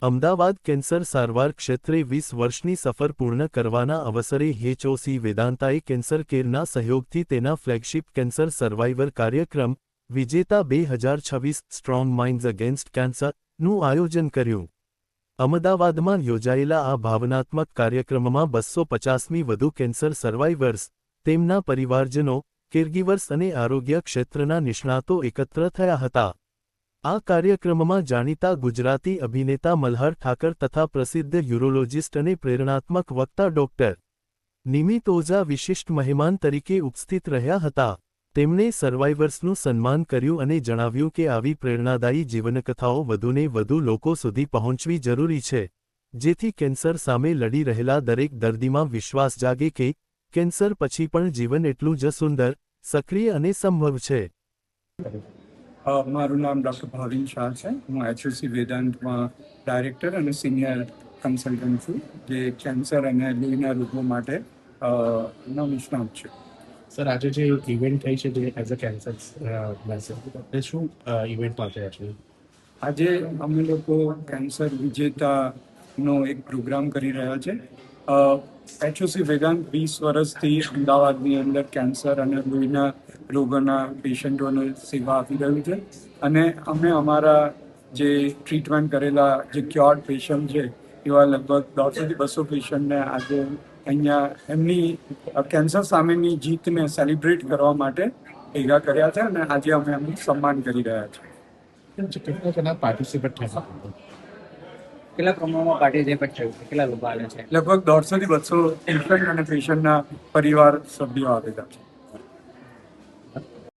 Ahmedabad cancer સારવાર ક્ષેત્રે 20 વર્ષની સફર પૂર્ણ કરવાના અવસરે એચઓસી વેદાંતાએ કેન્સર કેરના સહયોગથી તેના ફ્લેગશિપ કેન્સર સર્વાઇવર કાર્યક્રમ વિજેતા 2026 સ્ટ્રોંગ માઇન્ડ્સ અગેન્સ્ટ કેન્સરનું આયોજન કર્યું. અમદાવાદમાં યોજાયેલા આ ભાવનાત્મક કાર્યક્રમમાં 250મી વધુ કેન્સર સર્વાઇવર્સ, તેમના પરિવારજનો, કેરગીવર્સ અને આરોગ્ય ક્ષેત્રના નિષ્ણાતો એકત્ર થયા હતા. આ કાર્યક્રમમાં જાણીતા ગુજરાતી અભિનેતા મલ્હાર ઠાકર તથા પ્રસિદ્ધ યુરોલોજિસ્ટ અને પ્રેરણાત્મક વક્તા ડોક્ટર નિમિત ઓઝા વિશિષ્ટ મહેમાન તરીકે ઉપસ્થિત રહ્યા હતા. તેમણે સર્વાઇવર્સનું સન્માન કર્યું અને જણાવ્યું કે આવી પ્રેરણાદાયી જીવનકથાઓ વધુને વધુ લોકો સુધી પહોંચવી જરૂરી છે, જેથી કેન્સર સામે લડી રહેલા દરેક દર્દીમાં વિશ્વાસ જાગે કે કેન્સર પછી પણ જીવન એટલું જ સુંદર, સક્રિય અને સંભવ છે. મારું નામ ડૉક્ટર ભાવિન શાહ છે. હું એચઓસી વેદાંતમાં ડાયરેક્ટર અને સિનિયર કન્સલ્ટન્ટ છું, જે કેન્સર અને લોહીના રોગો માટે નો નિષ્ણાત છું. સર, આજે જે ઇવેન્ટ થઈ છે જે એઝ અ કેન્સર એ શું ઇવેન્ટ માટે છે? આજે અમે લોકો કેન્સર વિજેતાનો એક પ્રોગ્રામ કરી રહ્યા છે. એચઓસી વેદાંત 20 વર્ષથી અમદાવાદની અંદર કેન્સર અને લોહીના રોગોના પેશન્ટોને સેવા આપી રહ્યું છે. અને અમે અમારા જે ટ્રીટમેન્ટ કરેલા જે ક્યોર્ડ પેશન્ટ છે એવા લગભગ 150 થી 200 પેશન્ટને આજે અહીંયા એમની કેન્સર સામેની જીતને સેલિબ્રેટ કરવા માટે ભેગા કર્યા છે અને આજે અમે એમનું સન્માન કરી રહ્યા છીએ. કેટલા પાર્ટિસિપેટ થયા? કેટલા પ્રમાણમાં પાર્ટિસિપેટ થયું છે? કેટલા લોકો આવે છે? લગભગ 150 થી 200 ઇન્ફેન્ટ અને પેશન્ટના પરિવાર સભ્યો આવેલા છે.